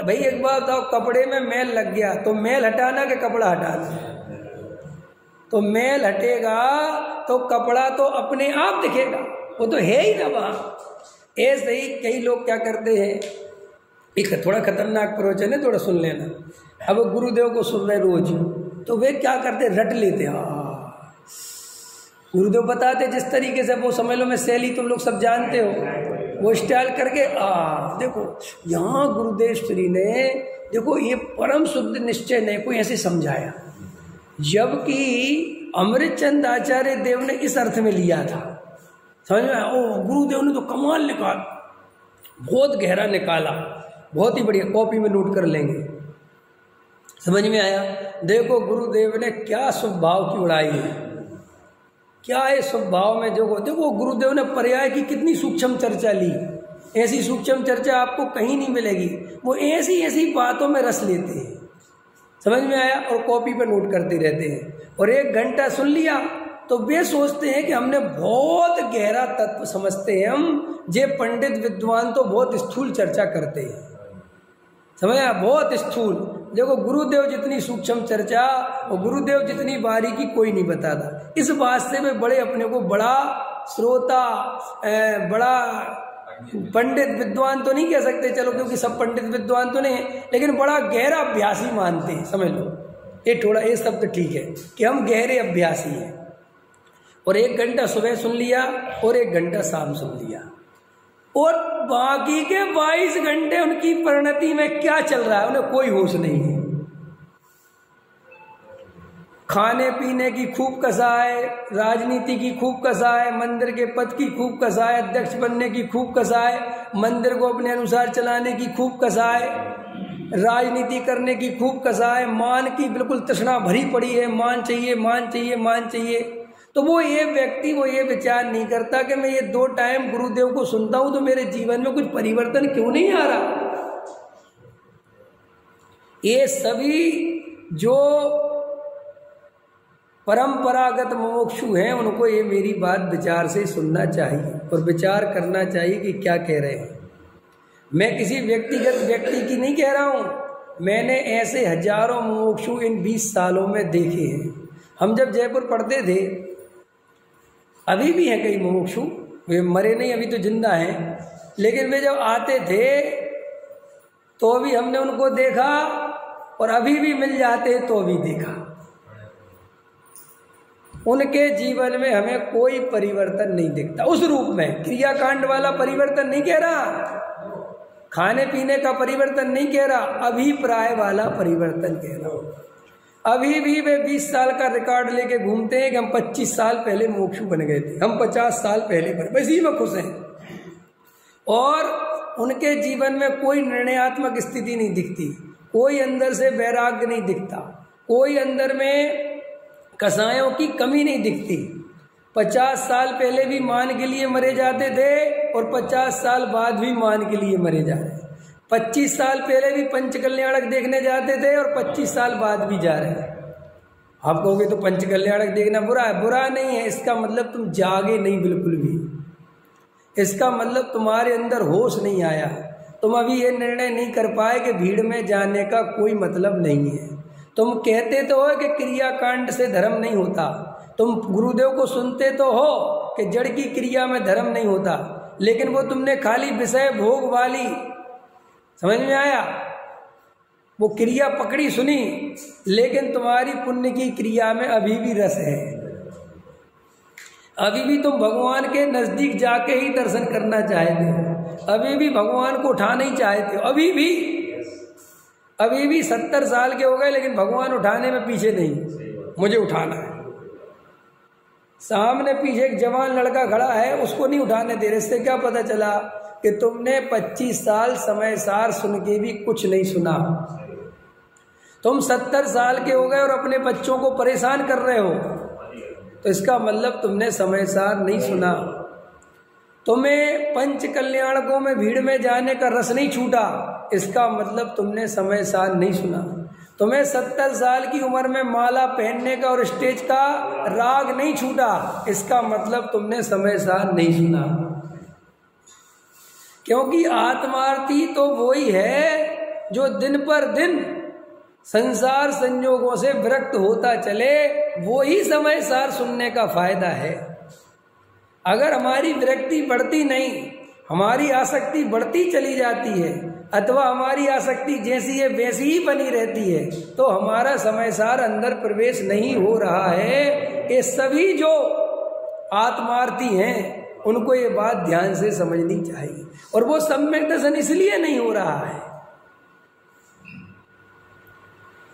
भाई एक बात बताओ, कपड़े में मैल लग गया तो मैल हटाना कि कपड़ा हटाना? तो मैल हटेगा तो कपड़ा तो अपने आप दिखेगा, वो तो है ही ना वहाँ। ऐसे ही कई लोग क्या करते हैं, एक थोड़ा खतरनाक प्रवचन है, थोड़ा सुन लेना। अब गुरुदेव को सुन रहे रोज, तो वे क्या करते, रट लेते। गुरुदेव बताते जिस तरीके से, वो समझ लो मैं शैली तुम लोग सब जानते हो, वो स्टाइल करके देखो यहाँ गुरुदेव श्री ने देखो ये परम शुद्ध निश्चय ने कोई ऐसे समझाया, जबकि अमृतचंद आचार्य देव ने इस अर्थ में लिया था। समझ में आया? गुरुदेव ने तो कमाल निकाला, बहुत गहरा निकाला, बहुत ही बढ़िया, कॉपी में नोट कर लेंगे। समझ में आया? देखो गुरुदेव ने क्या स्वभाव की उड़ाई है, क्या है स्वभाव में। जो देखो गुरुदेव ने पर्याय की कितनी सूक्ष्म चर्चा ली, ऐसी सूक्ष्म चर्चा आपको कहीं नहीं मिलेगी। वो ऐसी ऐसी बातों में रस लेते हैं, समझ में आया, और कॉपी पे नोट करते रहते हैं। और 1 घंटा सुन लिया तो वे सोचते हैं कि हमने बहुत गहरा तत्व समझते हैं हम। जे पंडित विद्वान तो बहुत स्थूल चर्चा करते हैं, समझ आया, बहुत स्थूल। देखो गुरुदेव जितनी सूक्ष्म चर्चा और गुरुदेव जितनी बारीकी कोई नहीं बताता। इस बात से वे बड़े अपने को बड़ा श्रोता, बड़ा पंडित विद्वान तो नहीं कह सकते, चलो क्योंकि सब पंडित विद्वान तो नहीं है, लेकिन बड़ा गहरा अभ्यासी मानते हैं। समझ लो, ये थोड़ा ये सब तो ठीक है कि हम गहरे अभ्यासी हैं। और 1 घंटा सुबह सुन लिया और 1 घंटा शाम सुन लिया, और बाकी के 22 घंटे उनकी परिणति में क्या चल रहा है उन्हें कोई होश नहीं है। खाने पीने की खूब कसाए, राजनीति की खूब कसाए, मंदिर के पद की खूब कसाए, अध्यक्ष बनने की खूब कसाए, मंदिर को अपने अनुसार चलाने की खूब कसाए, राजनीति करने की खूब कसाए, मान की बिल्कुल तृष्णा भरी पड़ी है, मान चाहिए मान चाहिए मान चाहिए। तो वो ये व्यक्ति वो ये विचार नहीं करता कि मैं ये 2 टाइम गुरुदेव को सुनता हूं तो मेरे जीवन में कुछ परिवर्तन क्यों नहीं आ रहा। ये सभी जो परंपरागत मुमुक्षु हैं उनको ये मेरी बात विचार से सुनना चाहिए और विचार करना चाहिए कि क्या कह रहे हैं। मैं किसी व्यक्तिगत व्यक्ति की नहीं कह रहा हूं, मैंने ऐसे हजारों मुमुक्षु इन 20 सालों में देखे हैं। हम जब जयपुर पढ़ते थे, अभी भी हैं कई मुमुक्षु, वे मरे नहीं, अभी तो जिंदा हैं, लेकिन वे जब आते थे तो भी हमने उनको देखा, और अभी भी मिल जाते तो भी देखा। उनके जीवन में हमें कोई परिवर्तन नहीं दिखता उस रूप में। क्रियाकांड वाला परिवर्तन नहीं कह रहा, खाने पीने का परिवर्तन नहीं कह रहा, अभिप्राय वाला परिवर्तन कह रहा हूं। अभी भी वे 20 साल का रिकॉर्ड लेके घूमते हैं कि हम 25 साल पहले मोक्षु बन गए थे, हम 50 साल पहले बने, बस इसी में खुश हैं। और उनके जीवन में कोई निर्णयात्मक स्थिति नहीं दिखती, कोई अंदर से वैराग्य नहीं दिखता, कोई अंदर में कसायों की कमी नहीं दिखती। 50 साल पहले भी मान के लिए मरे जाते थे और 50 साल बाद भी मान के लिए मरे जा रहे हैं। 25 साल पहले भी पंचकल्याणक देखने जाते थे और 25 साल बाद भी जा रहे हैं। आप कहोगे तो पंचकल्याणक देखना बुरा है, बुरा नहीं है। इसका मतलब तुम जागे नहीं बिल्कुल भी, इसका मतलब तुम्हारे अंदर होश नहीं आया, तुम अभी ये निर्णय नहीं कर पाए कि भीड़ में जाने का कोई मतलब नहीं है। तुम कहते तो हो कि क्रियाकांड से धर्म नहीं होता, तुम गुरुदेव को सुनते तो हो कि जड़ की क्रिया में धर्म नहीं होता, लेकिन वो तुमने खाली विषय भोग वाली, समझ में आया, वो क्रिया पकड़ी सुनी, लेकिन तुम्हारी पुण्य की क्रिया में अभी भी रस है। अभी भी तुम भगवान के नजदीक जाके ही दर्शन करना चाहते हो, अभी भी भगवान को उठा नहीं चाहते हो, अभी भी 70 साल के हो गए लेकिन भगवान उठाने में पीछे नहीं, मुझे उठाना है। सामने पीछे एक जवान लड़का खड़ा है, उसको नहीं उठाने दे रहे। इससे क्या पता चला कि तुमने 25 साल समय सार सुन के भी कुछ नहीं सुना। तुम 70 साल के हो गए और अपने बच्चों को परेशान कर रहे हो, तो इसका मतलब तुमने समय सार नहीं सुना। तुम्हें पंच कल्याणकों में भीड़ में जाने का रस नहीं छूटा, इसका मतलब तुमने समय सार नहीं सुना। तुम्हें 70 साल की उम्र में माला पहनने का और स्टेज का राग नहीं छूटा, इसका मतलब तुमने समय सार नहीं सुना। क्योंकि आत्मार्थी तो वही है जो दिन पर दिन संसार संयोगों से विरक्त होता चले, वो ही समय सार सुनने का फायदा है। अगर हमारी विरक्ति बढ़ती नहीं, हमारी आसक्ति बढ़ती चली जाती है, अथवा हमारी आसक्ति जैसी है वैसी ही बनी रहती है, तो हमारा समय सार अंदर प्रवेश नहीं हो रहा है। ये सभी जो आत्मार्थी हैं उनको ये बात ध्यान से समझनी चाहिए। और वो सम्यक दर्शन इसलिए नहीं हो रहा है।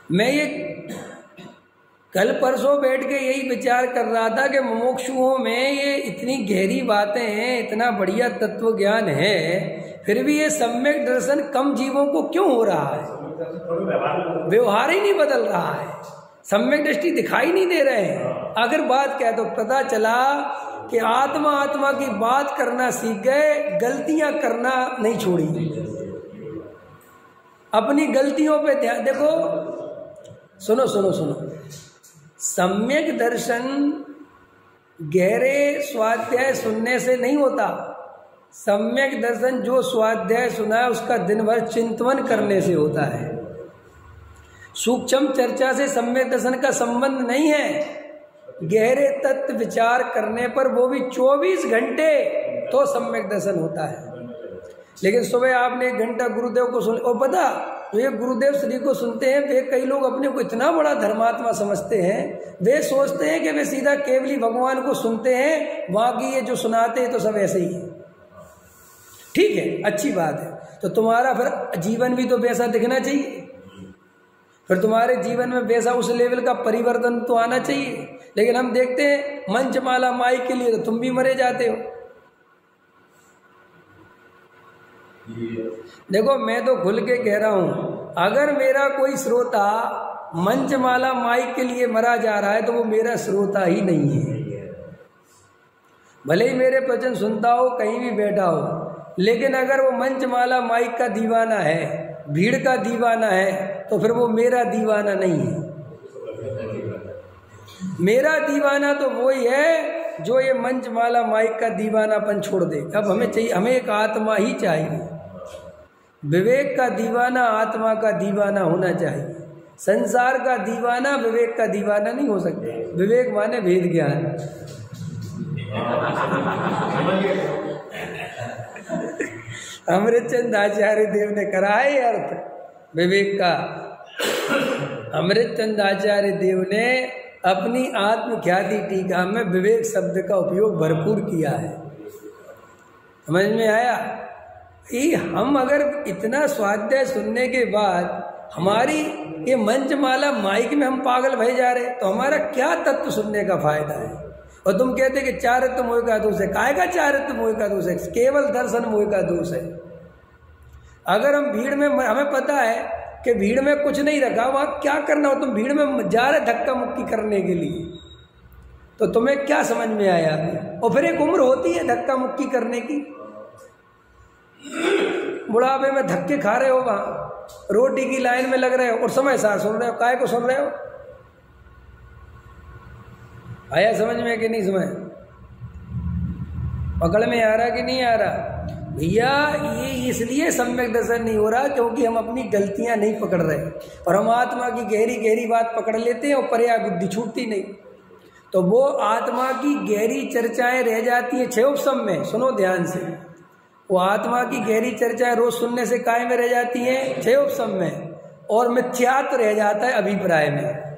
मैं ये कल परसों बैठ के यही विचार कर रहा था कि मुमुक्षुओं में ये इतनी गहरी बातें हैं, इतना बढ़िया तत्व ज्ञान है, फिर भी ये सम्यक दर्शन कम जीवों को क्यों हो रहा है? व्यवहार ही नहीं बदल रहा है, सम्यक दृष्टि दिखाई नहीं दे रहे हैं। अगर बात क्या तो पता चला कि आत्मा आत्मा की बात करना सीख गए, गलतियां करना नहीं छोड़ी। अपनी गलतियों पे ध्यान देखो। सुनो सुनो सुनो, सम्यक दर्शन गहरे स्वाध्याय सुनने से नहीं होता। सम्यक दर्शन जो स्वाध्याय सुना है उसका दिन भर चिंतन करने से होता है। सूक्ष्म चर्चा से सम्यक दर्शन का संबंध नहीं है। गहरे तत्व विचार करने पर वो भी 24 घंटे तो सम्यक दर्शन होता है। लेकिन सुबह आपने 1 घंटा गुरुदेव को सुन, और पता जो ये गुरुदेव श्री को सुनते हैं, वे कई लोग अपने को इतना बड़ा धर्मात्मा समझते हैं, वे सोचते हैं कि वे सीधा केवली भगवान को सुनते हैं, बाकी ये जो सुनाते हैं तो सब ऐसे ही है। ठीक है, अच्छी बात है। तो तुम्हारा फिर जीवन भी तो वैसा दिखना चाहिए, फिर तुम्हारे जीवन में वैसा उस लेवल का परिवर्तन तो आना चाहिए। लेकिन हम देखते हैं मंचमाला माई के लिए तो तुम भी मरे जाते हो। देखो मैं तो खुल के कह रहा हूं, अगर मेरा कोई श्रोता मंचमाला माई के लिए मरा जा रहा है तो वो मेरा श्रोता ही नहीं है। भले ही मेरे प्रवचन सुनता हो, कहीं भी बैठा हो, लेकिन अगर वो मंचमाला माई का दीवाना है, भीड़ का दीवाना है, तो फिर वो मेरा दीवाना नहीं है। मेरा दीवाना तो वही है जो ये मंचमाला माइक का दीवानापन छोड़ दे। अब हमें चाहिए, हमें एक आत्मा ही चाहिए। विवेक का दीवाना आत्मा का दीवाना होना चाहिए। संसार का दीवाना विवेक का दीवाना नहीं हो सकता। विवेक माने भेद ज्ञान। अमृतचंद आचार्य देव ने करा है अर्थ विवेक का। अमृतचंद आचार्य देव ने अपनी आत्मख्याति टीका में विवेक शब्द का उपयोग भरपूर किया है। समझ में आया? ये हम अगर इतना स्वाध्याय सुनने के बाद हमारी ये मंचमाला माइक में हम पागल भय जा रहे, तो हमारा क्या तत्व सुनने का फायदा है? और तुम कहते कि चारित्र मोह का दोष है। काय का चारित्र मोह का दोष है? केवल दर्शन मोह का दोष है। अगर हम भीड़ में, हमें पता है कि भीड़ में कुछ नहीं रखा, वहां क्या करना हो? तुम भीड़ में जा रहे धक्का मुक्की करने के लिए, तो तुम्हें क्या समझ में आया? और फिर एक उम्र होती है धक्का मुक्की करने की। बुढ़ापे में धक्के खा रहे हो, वहां रोटी की लाइन में लग रहे हो और समय सार सुन रहे हो। काय को सुन रहे हो? आया समझ में कि नहीं समझ? पकड़ में आ रहा कि नहीं आ रहा? भैया ये इसलिए सम्यक दर्शन नहीं हो रहा क्योंकि हम अपनी गलतियां नहीं पकड़ रहे, और हम आत्मा की गहरी गहरी बात पकड़ लेते हैं और पर्याय बुद्धि छूटती नहीं। तो वो आत्मा की गहरी चर्चाएं रह जाती हैं छह उपसम में। सुनो ध्यान से, वो आत्मा की गहरी चर्चाएं रोज सुनने से काय में रह जाती हैं? छह उपसम में। और मिथ्यात्व रह जाता है अभिप्राय में।